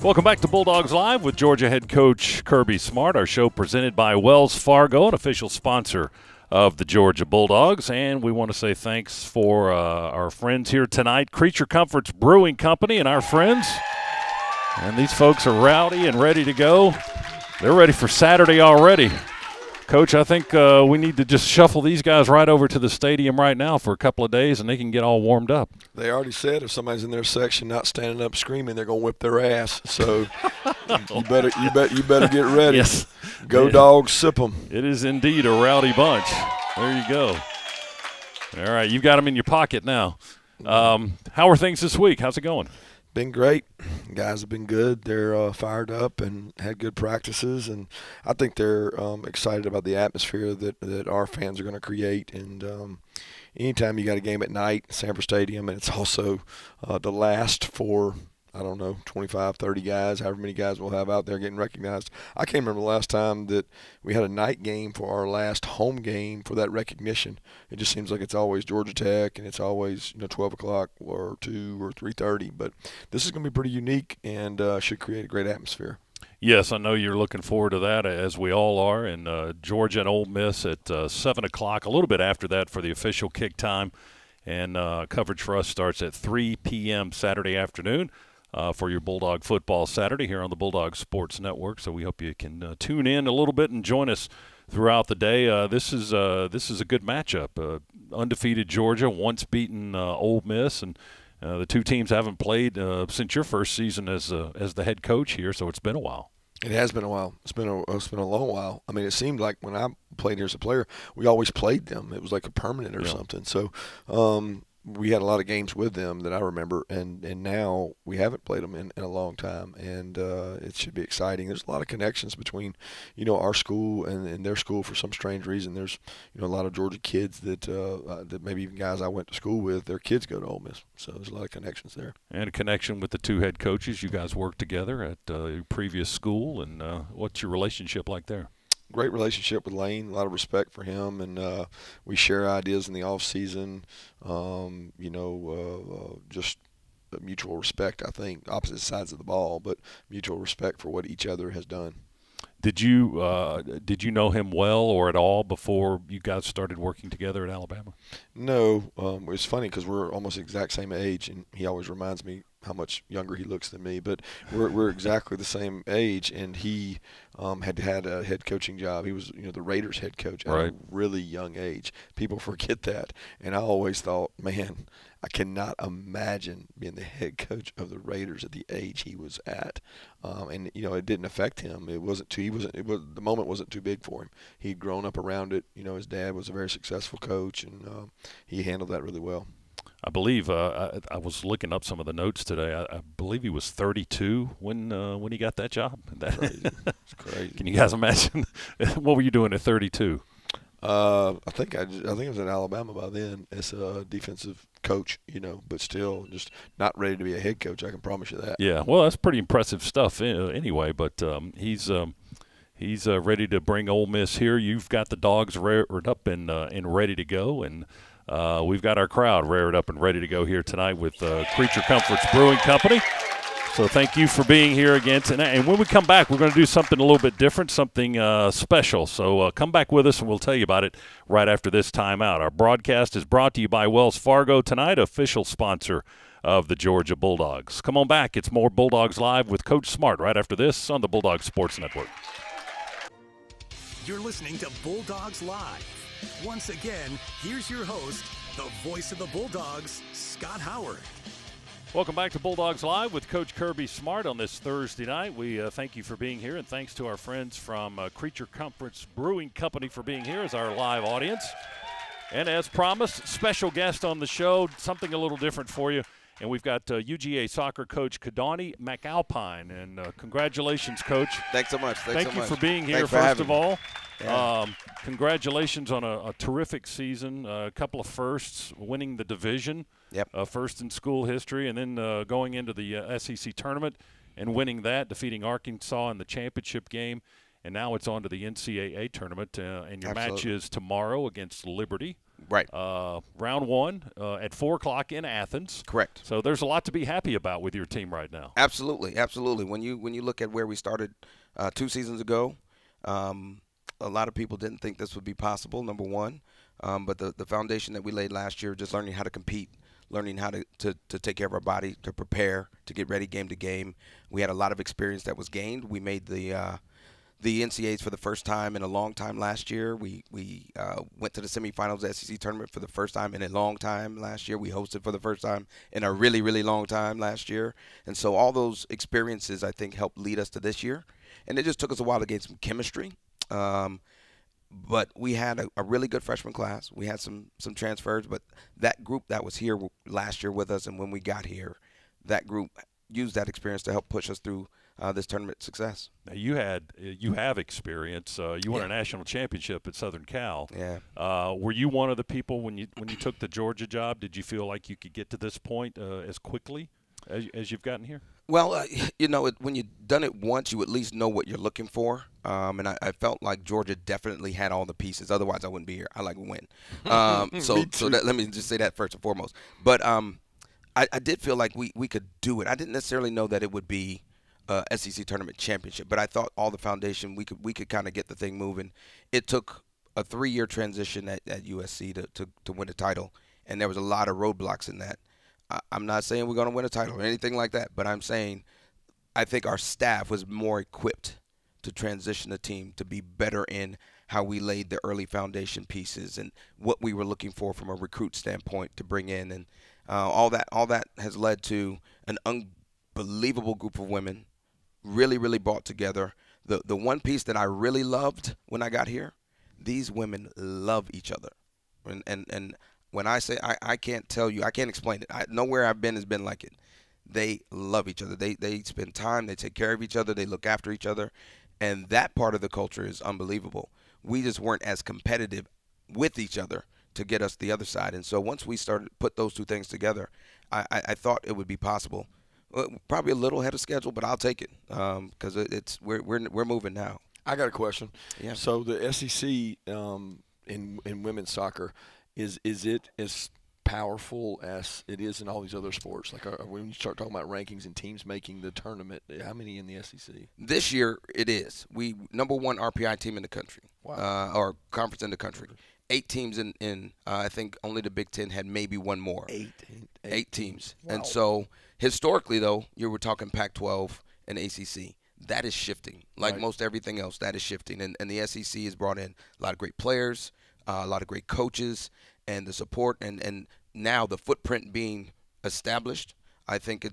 Welcome back to Bulldogs Live with Georgia head coach Kirby Smart. Our show presented by Wells Fargo, an official sponsor of the Georgia Bulldogs. And we want to say thanks for our friends here tonight, Creature Comforts Brewing Company and our friends. And these folks are rowdy and ready to go. They're ready for Saturday already. Coach, I think we need to just shuffle these guys right over to the stadium right now for a couple of days, and they can get all warmed up. They already said if somebody's in their section not standing up screaming, they're going to whip their ass. So you better get ready. Yes. Go Dogs, sip them. It is indeed a rowdy bunch. There you go. All right, you've got them in your pocket now. How are things this week? How's it going? Been great. Guys have been good. They're fired up and had good practices, and I think they're excited about the atmosphere that our fans are going to create. And anytime you got a game at night, Sanford Stadium, and it's also the last for, I don't know, 25, 30 guys, however many guys we'll have out there getting recognized. I can't remember the last time that we had a night game for our last home game for that recognition. It just seems like it's always Georgia Tech, and it's always 12 o'clock or 2 or 3:30. But this is going to be pretty unique and should create a great atmosphere. Yes, I know you're looking forward to that, as we all are. And Georgia and Ole Miss at 7 o'clock, a little bit after that for the official kick time. And coverage for us starts at 3 p.m. Saturday afternoon. For your Bulldog Football Saturday here on the Bulldog Sports Network. So we hope you can tune in a little bit and join us throughout the day. This is a good matchup. Undefeated Georgia, once beaten Ole Miss, and the two teams haven't played since your first season as the head coach here. So it's been a while. It has been a while. It's been a long while. I mean, it seemed like when I played here as a player, we always played them. It was like a permanent or something. So we had a lot of games with them that I remember, and now we haven't played them in a long time, and it should be exciting. There's a lot of connections between, our school and their school for some strange reason. There's, a lot of Georgia kids that maybe even guys I went to school with, their kids go to Ole Miss, so there's a lot of connections there. And a connection with the two head coaches. You guys worked together at your previous school, and what's your relationship like there? Great relationship with Lane, a lot of respect for him, and we share ideas in the off season. Just mutual respect. I think opposite sides of the ball, but mutual respect for what each other has done. Did you know him well or at all before you guys started working together at Alabama? No, it was funny because we're almost the exact same age, and he always reminds me how much younger he looks than me. But we're exactly the same age, and he had a head coaching job. He was the Raiders head coach at a really young age. People forget that, and I always thought, man, I cannot imagine being the head coach of the Raiders at the age he was at. And it didn't affect him. The moment wasn't too big for him. He'd grown up around it. His dad was a very successful coach, and he handled that really well. I believe I was looking up some of the notes today. I believe he was 32 when he got that job. Crazy. It's crazy. Can you guys imagine? What were you doing at 32? I think I was in Alabama by then as a defensive coach, but still just not ready to be a head coach. I can promise you that. Yeah, well, that's pretty impressive stuff anyway. But he's ready to bring Ole Miss here. You've got the Dogs reared up and ready to go, and we've got our crowd reared up and ready to go here tonight with Creature Comforts Brewing Company. So thank you for being here again tonight. And when we come back, we're going to do something a little bit different, something special. So come back with us, and we'll tell you about it right after this timeout. Our broadcast is brought to you by Wells Fargo tonight, official sponsor of the Georgia Bulldogs. Come on back. It's more Bulldogs Live with Coach Smart right after this on the Bulldogs Sports Network. You're listening to Bulldogs Live. Once again, here's your host, the voice of the Bulldogs, Scott Howard. Welcome back to Bulldogs Live with Coach Kirby Smart on this Thursday night. We thank you for being here, and thanks to our friends from Creature Comforts Brewing Company for being here as our live audience. And as promised, special guest on the show, something a little different for you. And we've got UGA soccer coach Kadani McAlpine. And congratulations, Coach. Thanks so much. Thank you much. for being here, Thanks first of all. Yeah. Congratulations on a terrific season, a couple of firsts, winning the division, first in school history, and then going into the SEC tournament and winning that, defeating Arkansas in the championship game. and now it's on to the NCAA tournament, and your match Absolutely. is tomorrow against Liberty. Right. Round one at 4 o'clock in Athens. Correct. So there's a lot to be happy about with your team right now. Absolutely, absolutely. When you look at where we started 2 seasons ago, a lot of people didn't think this would be possible. Number one, but the foundation that we laid last year, just learning how to compete, learning how to take care of our body, to prepare, to get ready game to game. We had a lot of experience that was gained. We made the NCAAs for the first time in a long time last year. We went to the semifinals of the SEC tournament for the first time in a long time last year. We hosted for the first time in a really, really long time last year. And so all those experiences, I think, helped lead us to this year. And it just took us a while to gain some chemistry. But we had a really good freshman class. We had some transfers, but that group that was here last year with us, and when we got here, that group used that experience to help push us through this tournament success. Now you have experience. You won a national championship at Southern Cal. Yeah. Were you one of the people when you took the Georgia job? Did you feel like you could get to this point as quickly as you've gotten here? Well, when you've done it once, you at least know what you're looking for. And I felt like Georgia definitely had all the pieces. Otherwise, I wouldn't be here. I like to win. Let me just say that first and foremost. But I did feel like we could do it. I didn't necessarily know that it would be SEC tournament championship, but I thought all the foundation we could kind of get the thing moving. It took a 3-year transition at USC to win a title, and there was a lot of roadblocks in that. I'm not saying we're going to win a title or anything like that, but I'm saying I think our staff was more equipped to transition the team to be better in how we laid the early foundation pieces and what we were looking for from a recruit standpoint to bring in, and all that has led to an unbelievable group of women, really, really brought together. The one piece that I really loved when I got here, these women love each other, and when I say I can't tell you, I can't explain it. Nowhere I've been has been like it. They love each other. They spend time. They take care of each other. They look after each other. And that part of the culture is unbelievable. We just weren't as competitive with each other to get us the other side. And so once we started to put those two things together, I thought it would be possible. Probably a little ahead of schedule, but I'll take it because we're moving now. I got a question. Yeah. So the SEC in women's soccer, is it as powerful as it is in all these other sports? Like when you start talking about rankings and teams making the tournament, how many in the SEC? This year it is. We number 1 RPI team in the country, or conference in the country. 8 teams in I think only the Big Ten had maybe one more. Eight teams. Wow. And so historically, though, you were talking Pac-12 and ACC. That is shifting. Like most everything else, that is shifting. And the SEC has brought in a lot of great players, a lot of great coaches, and the support, and now the footprint being established, I think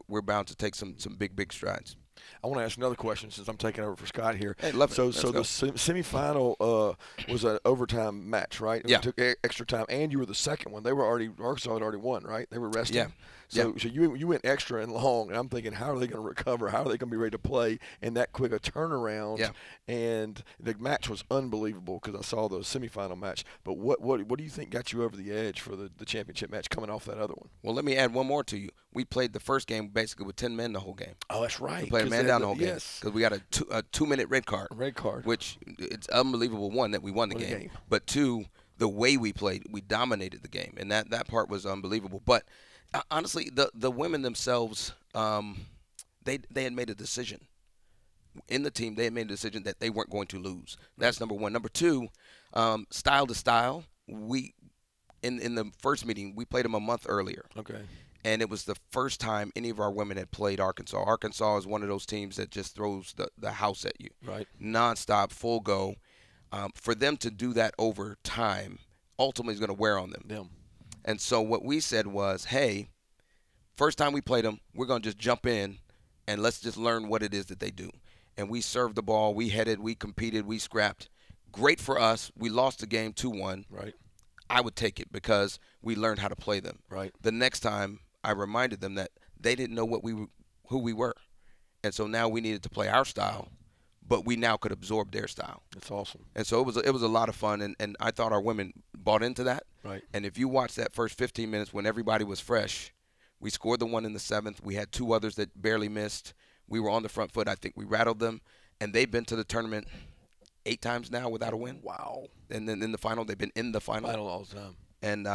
we're bound to take some big strides. I want to ask another question since I'm taking over for Scott here. Hey, love it. So Let's the go. semifinal was an overtime match, right? Yeah. It took extra time, and you were the second one. Arkansas had already won, right? They were resting. Yeah. So you went extra and long, and I'm thinking, how are they going to recover? How are they going to be ready to play in that quick a turnaround? Yeah. And the match was unbelievable because I saw the semifinal match. But what do you think got you over the edge for the championship match coming off that other one? Well, let me add one more to you. We played the first game basically with 10 men the whole game. Oh, that's right. We played a man down the whole game yes. because we got a 2-minute red card. Red card. Which it's unbelievable, one, that we won the game. But two, the way we played, we dominated the game. And that part was unbelievable. But honestly, the women themselves, they had made a decision. In the team, they had made a decision that they weren't going to lose. That's number one. Number two, style to style, we in the first meeting, we played them a month earlier. Okay. And it was the first time any of our women had played Arkansas. Arkansas is one of those teams that just throws the house at you. Right. Nonstop, full go. For them to do that over time ultimately is going to wear on them. And so what we said was, hey, first time we played them, we're going to just jump in and let's just learn what it is that they do. And we served the ball. We headed. We competed. We scrapped. Great for us. We lost the game 2-1. Right. I would take it because we learned how to play them. Right. The next time, I reminded them that they didn't know who we were. And so now we needed to play our style, but we now could absorb their style. That's awesome. And so it was a lot of fun, and I thought our women bought into that. Right. And if you watch that first 15 minutes when everybody was fresh, we scored the one in the 7th. We had 2 others that barely missed. We were on the front foot. I think we rattled them. and they've been to the tournament 8 times now without a win. Wow. And then in the final, they've been in the final. Final all the time. And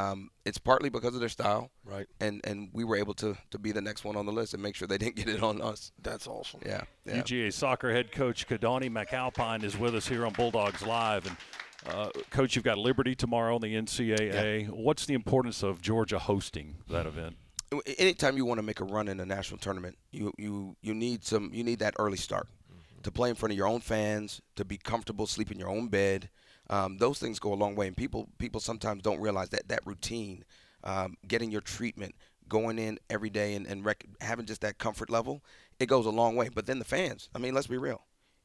it's partly because of their style. Right. And we were able to be the next one on the list and make sure they didn't get it on us. That's awesome. Yeah. UGA soccer head coach Kadani McAlpine is with us here on Bulldogs Live. And, Coach, you've got Liberty tomorrow in the NCAA. Yeah. What's the importance of Georgia hosting that event? Anytime you want to make a run in a national tournament, you need that early start to play in front of your own fans, to be comfortable, sleep in your own bed. Those things go a long way, and people sometimes don't realize that routine, getting your treatment, going in every day, and having just that comfort level, it goes a long way. But then the fans, I mean, let's be real.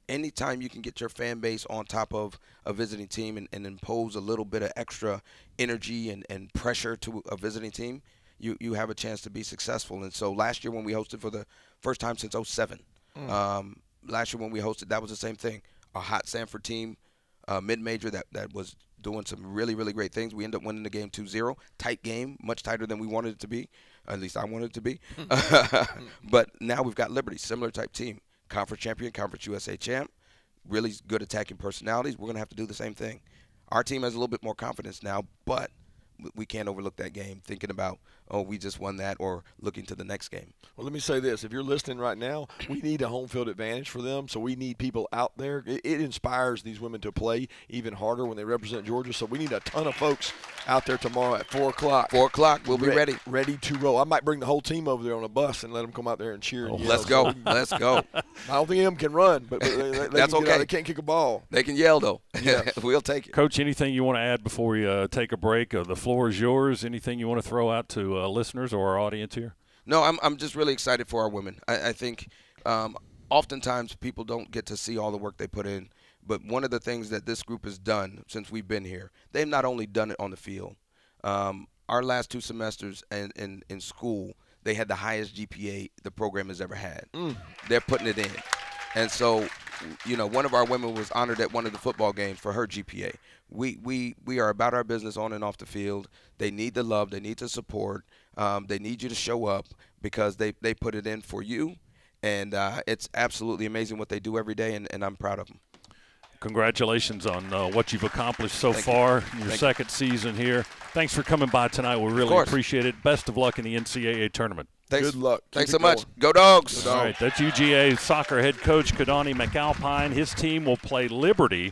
Anytime you can get your fan base on top of a visiting team and impose a little bit of extra energy and pressure to a visiting team, you have a chance to be successful. And so last year when we hosted for the first time since 2007, last year when we hosted, that was the same thing. A hot Sanford team, mid-major that was doing some really, really great things. We ended up winning the game 2-0. Tight game, much tighter than we wanted it to be. At least I wanted it to be. But now we've got Liberty, similar type team. Conference champion, Conference USA champ, really good attacking personalities. We're going to have to do the same thing. Our team has a little bit more confidence now, but we can't overlook that game thinking about, oh, we just won that, or looking to the next game. Well, let me say this. If you're listening right now, we need a home field advantage for them, so we need people out there. It inspires these women to play even harder when they represent Georgia, so we need a ton of folks out there tomorrow at 4 o'clock. 4 o'clock, we'll be ready. Ready to roll. I might bring the whole team over there on a bus and let them come out there and cheer. Oh, let's go. Let's go. I don't think them can run, but they that's can okay. They can't kick a ball. They can yell, though. Yeah. We'll take it. Coach, anything you want to add before we take a break? The floor is yours. Anything you want to throw out to listeners or our audience here? No, I'm just really excited for our women. I think oftentimes people don't get to see all the work they put in, but one of the things that this group has done since we've been here, they've not only done it on the field. Our last 2 semesters in school, they had the highest GPA the program has ever had. They're putting it in. And so, one of our women was honored at one of the football games for her GPA. We are about our business on and off the field. They need the love. They need the support. They need you to show up because they put it in for you. And it's absolutely amazing what they do every day, and I'm proud of them. Congratulations on what you've accomplished so far in your second season here. Thanks for coming by tonight. We really appreciate it. Best of luck in the NCAA tournament. Thanks. Good luck. Thanks so much. Go Dogs. All right, that's UGA soccer head coach Kadani McAlpine. His team will play Liberty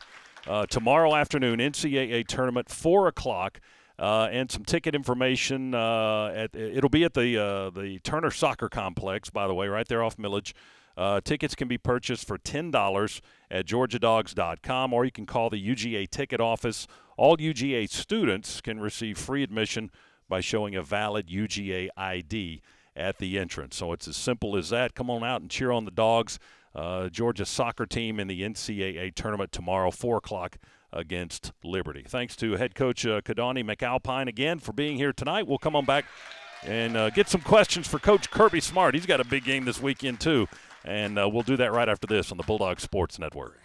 tomorrow afternoon, NCAA tournament, 4 o'clock. And some ticket information. It'll be at the Turner Soccer Complex, by the way, right there off Millage. Tickets can be purchased for $10 at georgiadogs.com, or you can call the UGA ticket office. All UGA students can receive free admission by showing a valid UGA ID at the entrance. So it's as simple as that. Come on out and cheer on the Dogs. Georgia soccer team in the NCAA tournament tomorrow, 4 o'clock against Liberty. Thanks to head coach Kadani McAlpine again for being here tonight. We'll come on back and get some questions for Coach Kirby Smart. He's got a big game this weekend too, and we'll do that right after this on the Bulldogs Sports Network.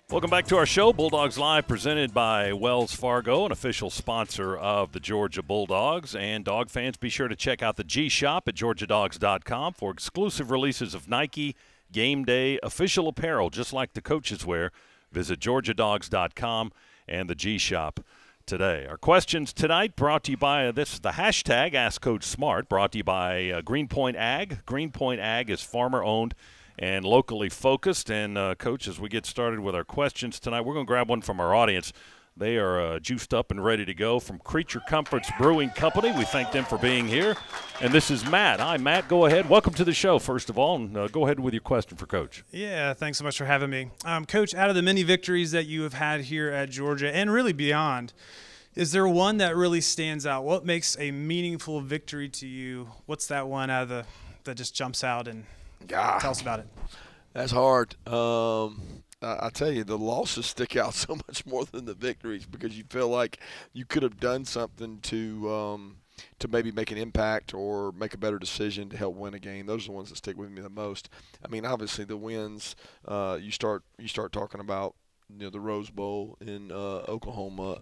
Welcome back to our show, Bulldogs Live, presented by Wells Fargo, an official sponsor of the Georgia Bulldogs. And dog fans, be sure to check out the G Shop at georgiadogs.com for exclusive releases of Nike game day official apparel, just like the coaches wear. Visit georgiadogs.com and the G Shop today. Our questions tonight brought to you by the hashtag Ask Coach Smart, brought to you by Greenpoint Ag. Greenpoint Ag is farmer-owned and locally focused. And, Coach, as we get started with our questions tonight, we're going to grab one from our audience. They are juiced up and ready to go from Creature Comforts Brewing Company. We thank them for being here. And this is Matt. Hi, Matt. Go ahead. Welcome to the show, first of all, and go ahead with your question for Coach. Yeah, thanks so much for having me. Coach, out of the many victories that you have had here at Georgia and really beyond, is there one that really stands out? What makes a meaningful victory to you? What's that one that just jumps out, and tell us about it? That's hard. I tell you, the losses stick out so much more than the victories because you feel like you could have done something to maybe make an impact or make a better decision to help win a game. Those are the ones that stick with me the most. I mean, obviously the wins, you start talking about the Rose Bowl in Oklahoma.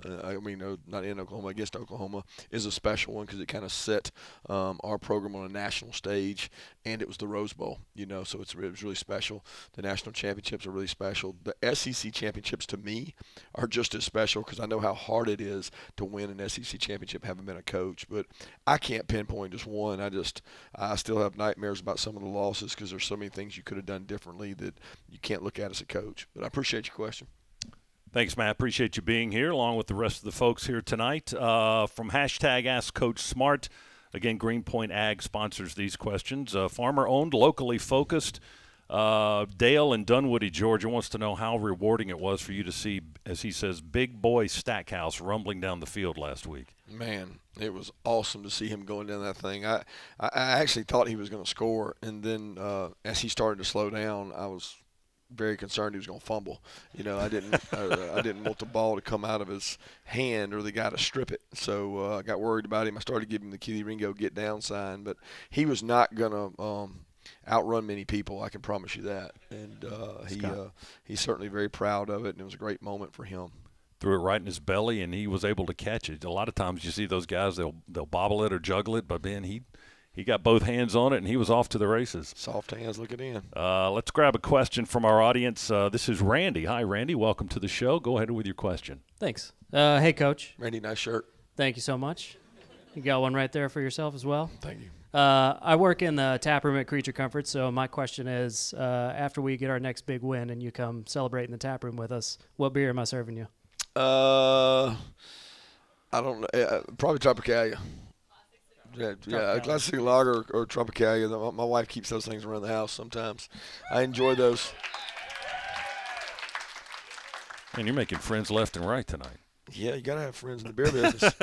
Not in Oklahoma, against Oklahoma, is a special one because it kind of set our program on a national stage, and it was the Rose Bowl. So it was really special. The national championships are really special. The SEC championships to me are just as special because I know how hard it is to win an SEC championship, having been a coach. But I can't pinpoint just one. I still have nightmares about some of the losses because there's so many things you could have done differently that you can't look at as a coach. But I appreciate your question. Thanks, Matt. Appreciate you being here along with the rest of the folks here tonight. From hashtag Ask Coach Smart, again, Greenpoint Ag sponsors these questions. Farmer-owned, locally focused. Dale in Dunwoody, Georgia, wants to know how rewarding it was for you to see, as he says, big boy Stackhouse rumbling down the field last week. Man, it was awesome to see him going down that thing. I actually thought he was going to score, and then as he started to slow down, I was very concerned he was going to fumble. I didn't want the ball to come out of his hand or the guy to strip it. So I got worried about him. I started giving him the Kitty Ringo get down sign, but he was not going to outrun many people. I can promise you that. And he's certainly very proud of it, and it was a great moment for him. Threw it right in his belly, and he was able to catch it. A lot of times you see those guys, they'll bobble it or juggle it, but man, he got both hands on it, and he was off to the races. Soft hands looking in. Let's grab a question from our audience. This is Randy. Hi, Randy. Welcome to the show. Go ahead with your question. Thanks. Hey, Coach. Randy, nice shirt. Thank you so much. You got one right there for yourself as well. Thank you. I work in the tap room at Creature Comforts, so my question is, after we get our next big win and you come celebrate in the tap room with us, what beer am I serving you? I don't know. Probably Tropicalia. Yeah, a classic lager or Tropicalia. My wife keeps those things around the house sometimes. I enjoy those. Man, you're making friends left and right tonight. Yeah, you got to have friends in the beer business.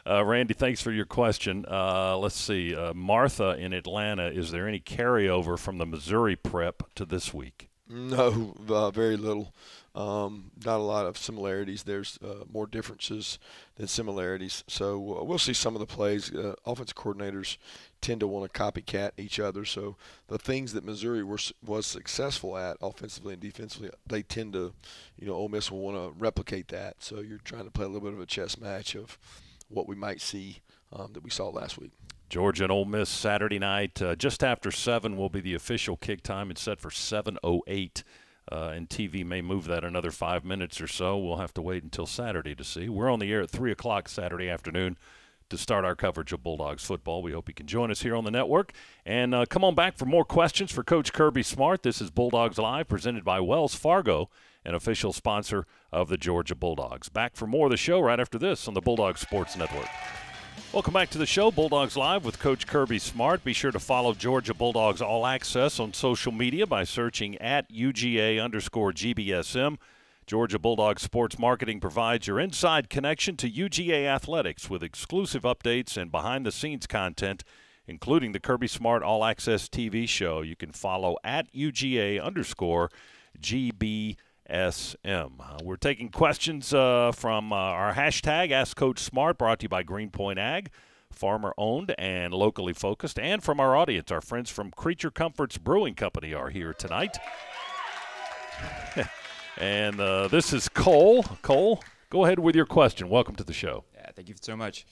Randy, thanks for your question. Let's see. Martha in Atlanta, is there any carryover from the Missouri prep to this week? No, very little. Not a lot of similarities. There's more differences than similarities. So we'll see some of the plays. Offensive coordinators tend to want to copycat each other. So the things that Missouri was successful at offensively and defensively, they tend to, Ole Miss will want to replicate that. So you're trying to play a little bit of a chess match of what we might see that we saw last week. Georgia and Ole Miss Saturday night, just after 7 will be the official kick time. It's set for 7:08, and TV may move that another 5 minutes or so. We'll have to wait until Saturday to see. We're on the air at 3 o'clock Saturday afternoon to start our coverage of Bulldogs football. We hope you can join us here on the network. And come on back for more questions for Coach Kirby Smart. This is Bulldogs Live, presented by Wells Fargo, an official sponsor of the Georgia Bulldogs. Back for more of the show right after this on the Bulldogs Sports Network. Welcome back to the show, Bulldogs Live with Coach Kirby Smart. Be sure to follow Georgia Bulldogs All Access on social media by searching at UGA_GBSM. Georgia Bulldogs Sports Marketing provides your inside connection to UGA athletics with exclusive updates and behind-the-scenes content, including the Kirby Smart All Access TV show. You can follow at UGA_GBSM. We're taking questions from our hashtag Ask Coach Smart, brought to you by Greenpoint Ag, farmer-owned and locally focused, and from our audience. Our friends from Creature Comforts Brewing Company are here tonight. And this is Cole. Cole, go ahead with your question. Welcome to the show. Yeah, thank you so much.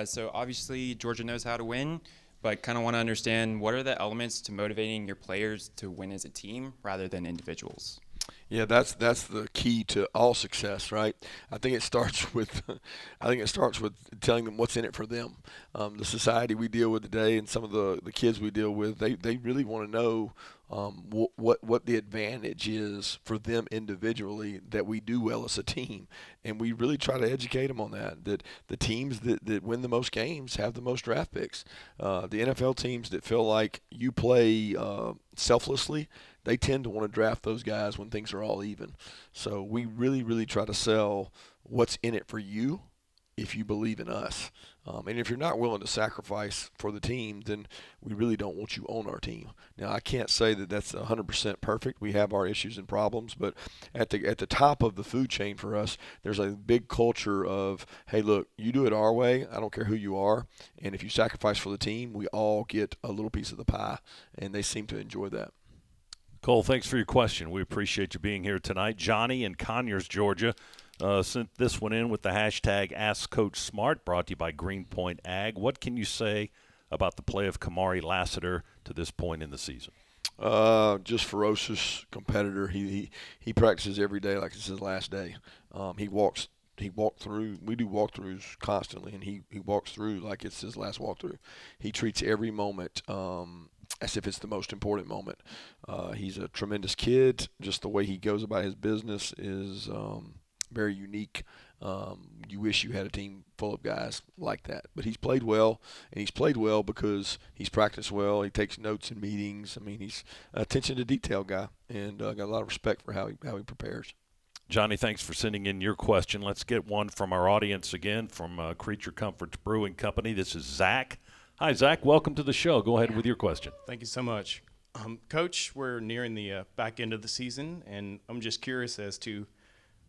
So obviously Georgia knows how to win, but kind of want to understand what are the elements to motivating your players to win as a team rather than individuals? Yeah, that's the key to all success, right? I think it starts with telling them what's in it for them. The society we deal with today and some of the kids we deal with, they really want to know what the advantage is for them individually that we do well as a team, and we really try to educate them on that. That the teams that win the most games have the most draft picks. The NFL teams that feel like you play selflessly, they tend to want to draft those guys when things are all even. So we really, really try to sell what's in it for you if you believe in us. And if you're not willing to sacrifice for the team, then we really don't want you on our team. Now, I can't say that that's 100% perfect. We have our issues and problems, but at the top of the food chain for us, there's a big culture of, hey, look, you do it our way. I don't care who you are. And if you sacrifice for the team, we all get a little piece of the pie, and they seem to enjoy that. Cole, thanks for your question. We appreciate you being here tonight. Johnny in Conyers, Georgia, sent this one in with the hashtag AskCoachSmart, brought to you by Greenpoint Ag. What can you say about the play of Kamari Lassiter to this point in the season? Just ferocious competitor. He practices every day like it's his last day. He walked through. We do walkthroughs constantly, and he walks through like it's his last walkthrough. He treats every moment as if it's the most important moment. He's a tremendous kid. Just the way he goes about his business is very unique. You wish you had a team full of guys like that. But he's played well, and he's played well because he's practiced well. He takes notes in meetings. I mean, he's an attention to detail guy, and got a lot of respect for how he prepares. Johnny, thanks for sending in your question. Let's get one from our audience again from Creature Comforts Brewing Company. This is Zach. Hi, Zach. Welcome to the show. Go ahead with your question. Thank you so much. Coach, we're nearing the back end of the season, and I'm just curious as to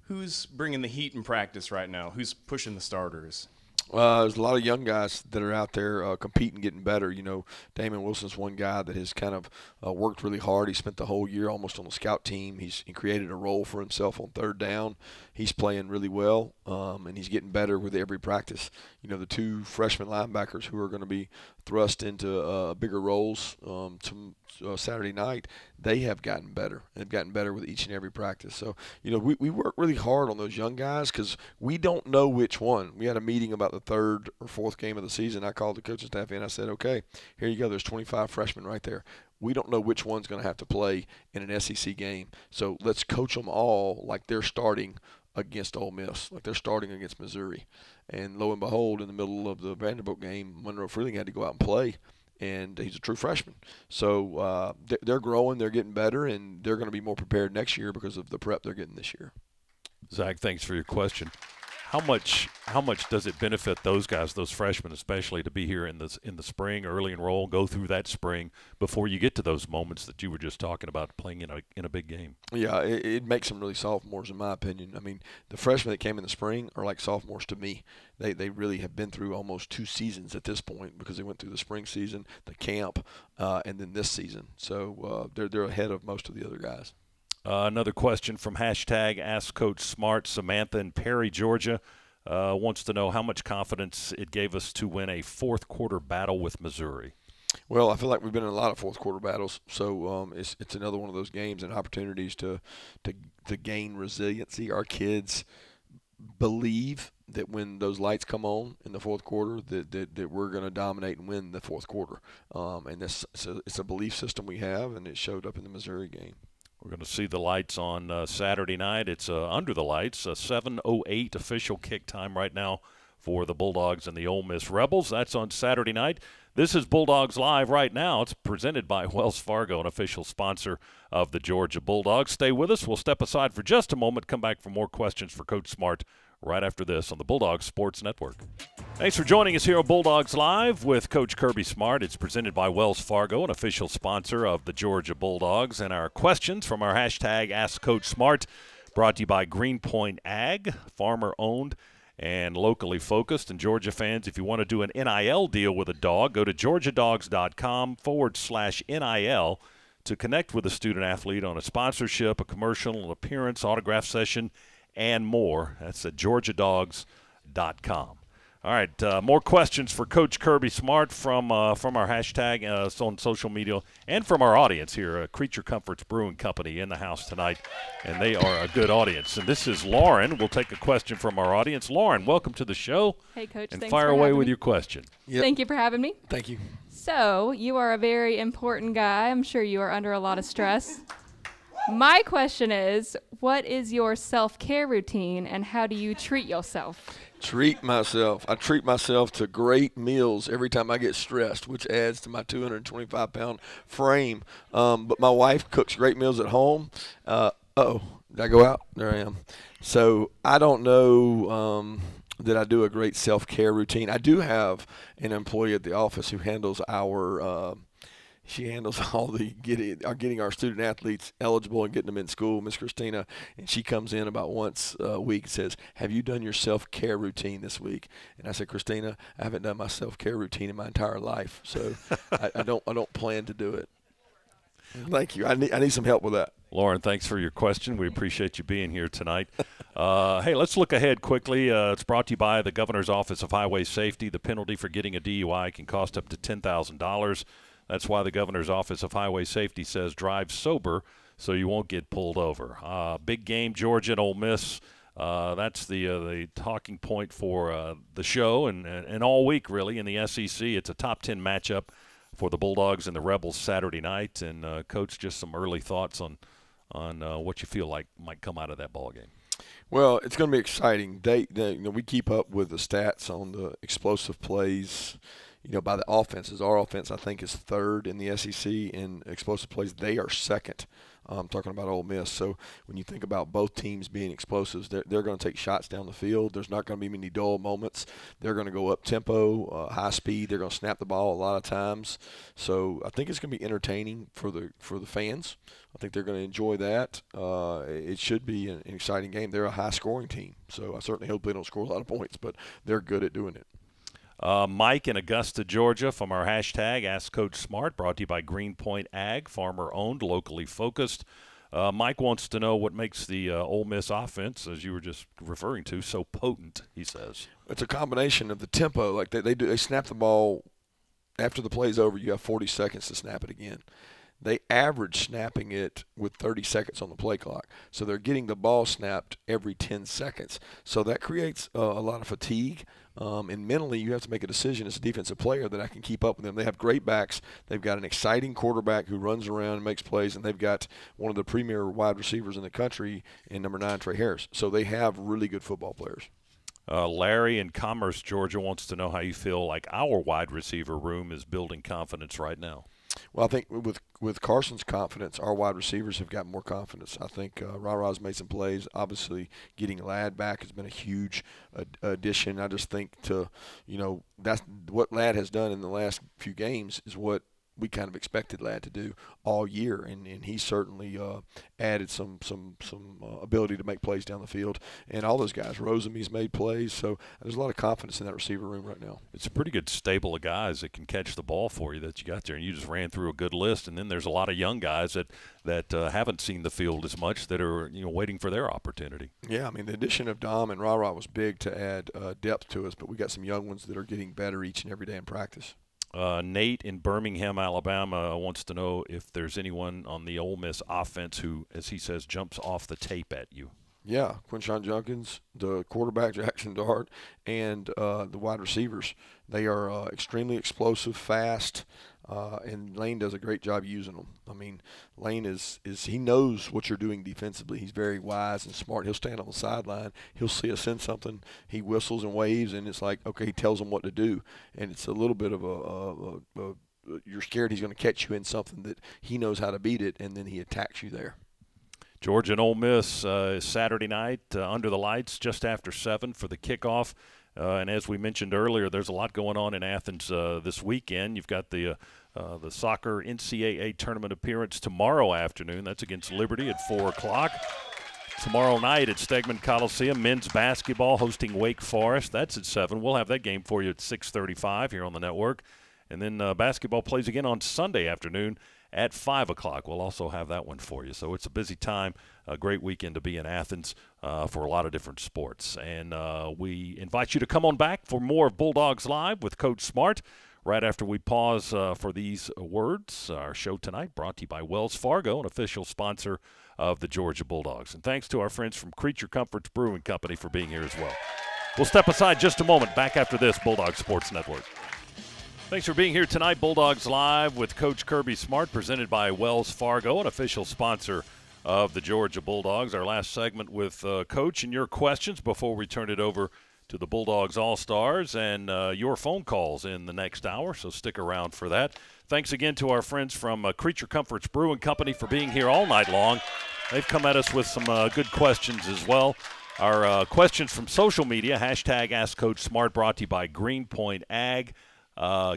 who's bringing the heat in practice right now? Who's pushing the starters? There's a lot of young guys that are out there competing, getting better. You know, Damon Wilson's one guy that has kind of worked really hard. He spent the whole year almost on the scout team. He created a role for himself on third down. He's playing really well, and he's getting better with every practice. You know, the two freshman linebackers who are going to be thrust into bigger roles Saturday night, they have gotten better. They've gotten better with each and every practice. So, you know, we work really hard on those young guys because we don't know which one. We had a meeting about the third or fourth game of the season. I called the coaching staff in. I said, okay, here you go. There's 25 freshmen right there. We don't know which one's going to have to play in an SEC game. So let's coach them all like they're starting against Ole Miss, like they're starting against Missouri. And lo and behold, in the middle of the Vanderbilt game, Monroe Freeling had to go out and play, and he's a true freshman. So they're growing, they're getting better, and they're going to be more prepared next year because of the prep they're getting this year. Zach, thanks for your question. How much does it benefit those guys, those freshmen especially, to be here in the spring, early enroll, go through that spring before you get to those moments that you were just talking about playing in a big game? Yeah, it makes them really sophomores in my opinion. I mean, the freshmen that came in the spring are like sophomores to me. They really have been through almost 2 seasons at this point because they went through the spring season, the camp, and then this season. So they're ahead of most of the other guys. Another question from hashtag AskCoachSmart. Samantha in Perry, Georgia, wants to know how much confidence it gave us to win a fourth quarter battle with Missouri. Well, I feel like we've been in a lot of fourth quarter battles, so it's another one of those games and opportunities to gain resiliency. Our kids believe that when those lights come on in the fourth quarter that we're going to dominate and win the fourth quarter, and it's a belief system we have, and it showed up in the Missouri game. We're going to see the lights on Saturday night. It's under the lights, 7:08 official kick time right now for the Bulldogs and the Ole Miss Rebels. That's on Saturday night. This is Bulldogs Live right now. It's presented by Wells Fargo, an official sponsor of the Georgia Bulldogs. Stay with us. We'll step aside for just a moment, come back for more questions for Coach Smart right after this on the Bulldogs Sports Network. Thanks for joining us here on Bulldogs Live with Coach Kirby Smart. It's presented by Wells Fargo, an official sponsor of the Georgia Bulldogs. And our questions from our hashtag AskCoachSmart, brought to you by Greenpoint Ag, farmer-owned and locally focused. And Georgia fans, if you want to do an NIL deal with a dog, go to georgiadogs.com/NIL to connect with a student athlete on a sponsorship, a commercial, an appearance, autograph session, and more. That's at georgiadogs.com. All right, more questions for Coach Kirby Smart from our hashtag on social media and from our audience here, Creature Comforts Brewing Company in the house tonight, and they are a good audience. And this is Lauren. We'll take a question from our audience. Lauren, welcome to the show. Hey, Coach. And thanks fire for away having with me. your question. Yep. Thank you for having me. Thank you. So, you are a very important guy. I'm sure you are under a lot of stress. My question is, what is your self-care routine and how do you treat yourself? Treat myself. I treat myself to great meals every time I get stressed, which adds to my 225-pound frame. But my wife cooks great meals at home. Uh-oh, did I go out? There I am. So I don't know that I do a great self-care routine. I do have an employee at the office who handles she handles all the getting our student athletes eligible and getting them in school, Miss Christina, and she comes in about once a week and says, "Have you done your self-care routine this week?" And I said, "Christina, I haven't done my self-care routine in my entire life, so I don't plan to do it." Thank you. I need some help with that. Lauren, thanks for your question. We appreciate you being here tonight. Hey, let's look ahead quickly. It's brought to you by the Governor's Office of Highway Safety. The penalty for getting a DUI can cost up to $10,000. That's why the Governor's Office of Highway Safety says drive sober so you won't get pulled over. Big game, Georgia and Ole Miss. That's the talking point for the show and all week, really, in the SEC. It's a top 10 matchup for the Bulldogs and the Rebels Saturday night. And, Coach, just some early thoughts on what you feel like might come out of that ball game. Well, it's going to be exciting. We keep up with the stats on the explosive plays, by the offenses. Our offense, I think, is third in the SEC in explosive plays. They are second. I'm talking about Ole Miss. So when you think about both teams being explosives, they're going to take shots down the field. There's not going to be many dull moments. They're going to go up tempo, high speed. They're going to snap the ball a lot of times. So I think it's going to be entertaining for the fans. I think they're going to enjoy that. It should be an exciting game. They're a high-scoring team, so I certainly hope they don't score a lot of points, but they're good at doing it. Mike in Augusta, Georgia, from our hashtag Ask Coach Smart, brought to you by Greenpoint Ag, farmer-owned, locally focused. Mike wants to know what makes the Ole Miss offense, as you were just referring to, so potent, he says. It's a combination of the tempo. Like they snap the ball after the play's over. You have 40 seconds to snap it again. They average snapping it with 30 seconds on the play clock. So they're getting the ball snapped every 10 seconds. So that creates a lot of fatigue. And mentally, you have to make a decision as a defensive player that I can keep up with them. They have great backs. They've got an exciting quarterback who runs around and makes plays, and they've got one of the premier wide receivers in the country in number 9, Trey Harris. So they have really good football players. Larry in Commerce, Georgia, wants to know how you feel like our wide receiver room is building confidence right now. Well, I think with Carson's confidence, our wide receivers have got more confidence. I think Ra-Ra's made some plays. Obviously, getting Ladd back has been a huge addition. I just think that's what Ladd has done in the last few games is what we kind of expected Ladd to do all year, and he certainly added some ability to make plays down the field. And all those guys, Rosamy's made plays, so there's a lot of confidence in that receiver room right now. It's a pretty good stable of guys that can catch the ball for you that you got there, and you just ran through a good list. And then there's a lot of young guys that haven't seen the field as much that are waiting for their opportunity. Yeah, I mean the addition of Dom and Ra-Ra was big to add depth to us, but we got some young ones that are getting better each and every day in practice. Nate in Birmingham, Alabama, wants to know if there's anyone on the Ole Miss offense who, as he says, jumps off the tape at you. Yeah, Quinshon Junkins, the quarterback, Jackson Dart, and the wide receivers. They are extremely explosive, fast, and Lane does a great job using them. I mean, Lane he knows what you're doing defensively. He's very wise and smart. He'll stand on the sideline. He'll see us send something. He whistles and waves, and it's like, okay, he tells them what to do. And it's a little bit of you're scared he's going to catch you in something that he knows how to beat it, and then he attacks you there. Georgia and Ole Miss Saturday night under the lights just after 7 for the kickoff. And as we mentioned earlier, there's a lot going on in Athens this weekend. You've got the soccer NCAA tournament appearance tomorrow afternoon. That's against Liberty at 4 o'clock. Tomorrow night at Stegman Coliseum, men's basketball hosting Wake Forest. That's at 7. We'll have that game for you at 6:35 here on the network. And then basketball plays again on Sunday afternoon at 5 o'clock. We'll also have that one for you. So it's a busy time, a great weekend to be in Athens for a lot of different sports. And we invite you to come on back for more of Bulldogs Live with Coach Smart right after we pause for these words. Our show tonight brought to you by Wells Fargo, an official sponsor of the Georgia Bulldogs. And thanks to our friends from Creature Comforts Brewing Company for being here as well. We'll step aside just a moment. Back after this, Bulldog Sports Network. Thanks for being here tonight. Bulldogs Live with Coach Kirby Smart, presented by Wells Fargo, an official sponsor of the Georgia Bulldogs. Our last segment with Coach and your questions before we turn it over to the Bulldogs All-Stars and your phone calls in the next hour, so stick around for that. Thanks again to our friends from Creature Comforts Brewing Company for being here all night long. They've come at us with some good questions as well. Our questions from social media, hashtag Ask Coach Smart, brought to you by Greenpoint Ag.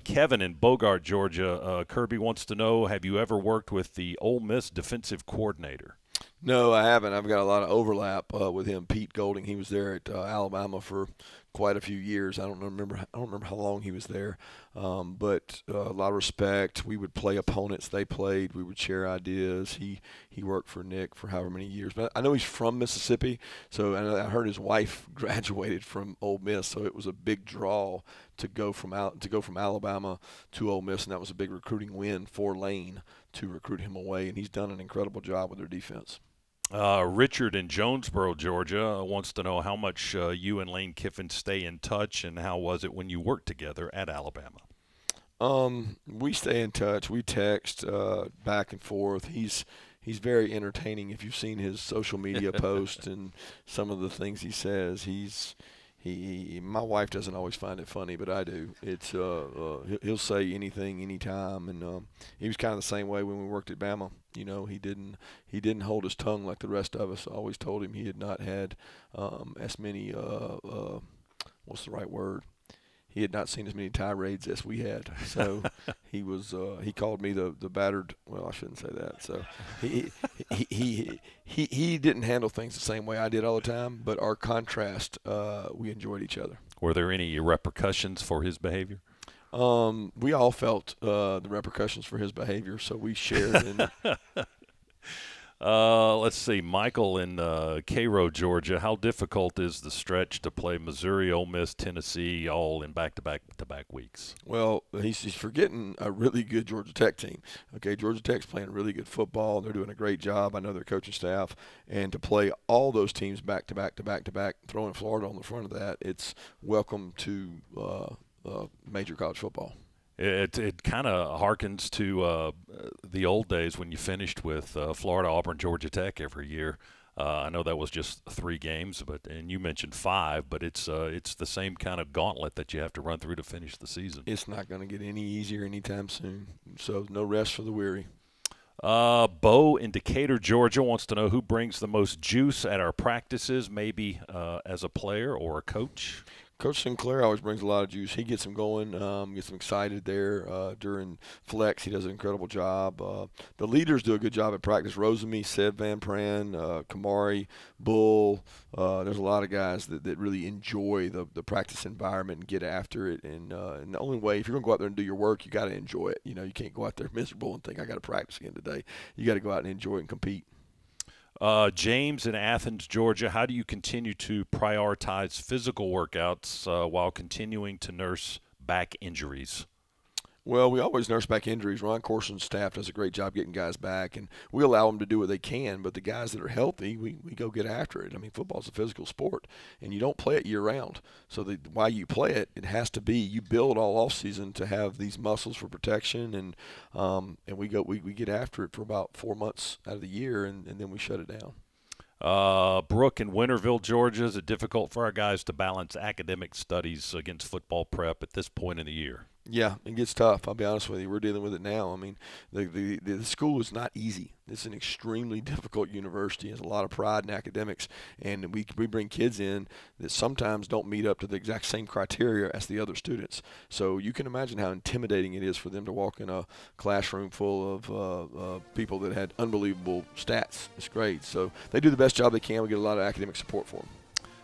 Kevin in Bogart, Georgia, Kirby wants to know, have you ever worked with the Ole Miss defensive coordinator? No, I haven't. I've got a lot of overlap with him. Pete Golding, he was there at Alabama for quite a few years. I don't remember how long he was there, but a lot of respect. We would play opponents they played. We would share ideas. He worked for Nick for however many years. But I know he's from Mississippi, so and I heard his wife graduated from Ole Miss, so it was a big draw to go from Alabama to Ole Miss, and that was a big recruiting win for Lane to recruit him away. And he's done an incredible job with their defense. Richard in Jonesboro, Georgia, wants to know how much you and Lane Kiffin stay in touch, and how was it when you worked together at Alabama? We stay in touch. We text back and forth. He's very entertaining. If you've seen his social media posts and some of the things he says, my wife doesn't always find it funny, but I do. It's he'll say anything, anytime, and he was kind of the same way when we worked at Bama. You know, he didn't hold his tongue like the rest of us. I always told him he had not had as many what's the right word? He had not seen as many tirades as we had. So he called me the battered. Well, I shouldn't say that. So he didn't handle things the same way I did all the time. But our contrast, we enjoyed each other. Were there any repercussions for his behavior? We all felt the repercussions for his behavior, so we shared in it. Let's see, Michael in Cairo, Georgia. How difficult is the stretch to play Missouri, Ole Miss, Tennessee, all in back-to-back weeks? Well, he's forgetting a really good Georgia Tech team. Okay, Georgia Tech's playing really good football. They're doing a great job. I know their coaching staff. And to play all those teams back-to-back, throwing Florida on the front of that, it's welcome to major college football. It kind of harkens to the old days when you finished with Florida, Auburn, Georgia Tech every year. I know that was just 3 games, and you mentioned 5, but it's the same kind of gauntlet that you have to run through to finish the season. It's not going to get any easier anytime soon, so no rest for the weary. Bo in Decatur, Georgia wants to know who brings the most juice at our practices, maybe as a player or a coach. Coach Sinclair always brings a lot of juice. He gets them going, gets them excited there during flex. He does an incredible job. The leaders do a good job at practice. Rosemy, Seb Van Pran, Kamari, Bull. There's a lot of guys that really enjoy the practice environment and get after it. And the only way, if you're going to go out there and do your work, you got to enjoy it. You know, you can't go out there miserable and think, I got to practice again today. You got to go out and enjoy it and compete. James in Athens, Georgia, how do you continue to prioritize physical workouts while continuing to nurse back injuries? Well, we always nurse back injuries. Ron Corson's staff does a great job getting guys back, and we allow them to do what they can. But the guys that are healthy, we go get after it. I mean, football's a physical sport, and you don't play it year-round. So while you play it, it has to be you build all off-season to have these muscles for protection, and we get after it for about 4 months out of the year, and then we shut it down. Brooke in Winterville, Georgia, is it difficult for our guys to balance academic studies against football prep at this point in the year? Yeah, it gets tough. I'll be honest with you. We're dealing with it now. I mean, the school is not easy. It's an extremely difficult university. There's a lot of pride in academics, and we bring kids in that sometimes don't meet up to the exact same criteria as the other students. So you can imagine how intimidating it is for them to walk in a classroom full of people that had unbelievable stats. It's great. So they do the best job they can. We get a lot of academic support for them.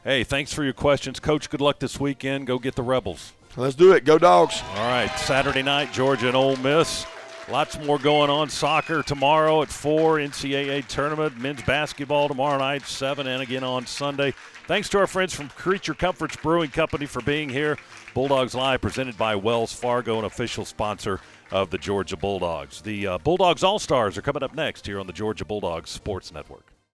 Hey, thanks for your questions. Coach, good luck this weekend. Go get the Rebels. Let's do it. Go Dogs. All right, Saturday night, Georgia and Ole Miss. Lots more going on. Soccer tomorrow at 4, NCAA tournament, men's basketball tomorrow night, 7, and again on Sunday. Thanks to our friends from Creature Comforts Brewing Company for being here. Bulldogs Live presented by Wells Fargo, an official sponsor of the Georgia Bulldogs. The Bulldogs All-Stars are coming up next here on the Georgia Bulldogs Sports Network.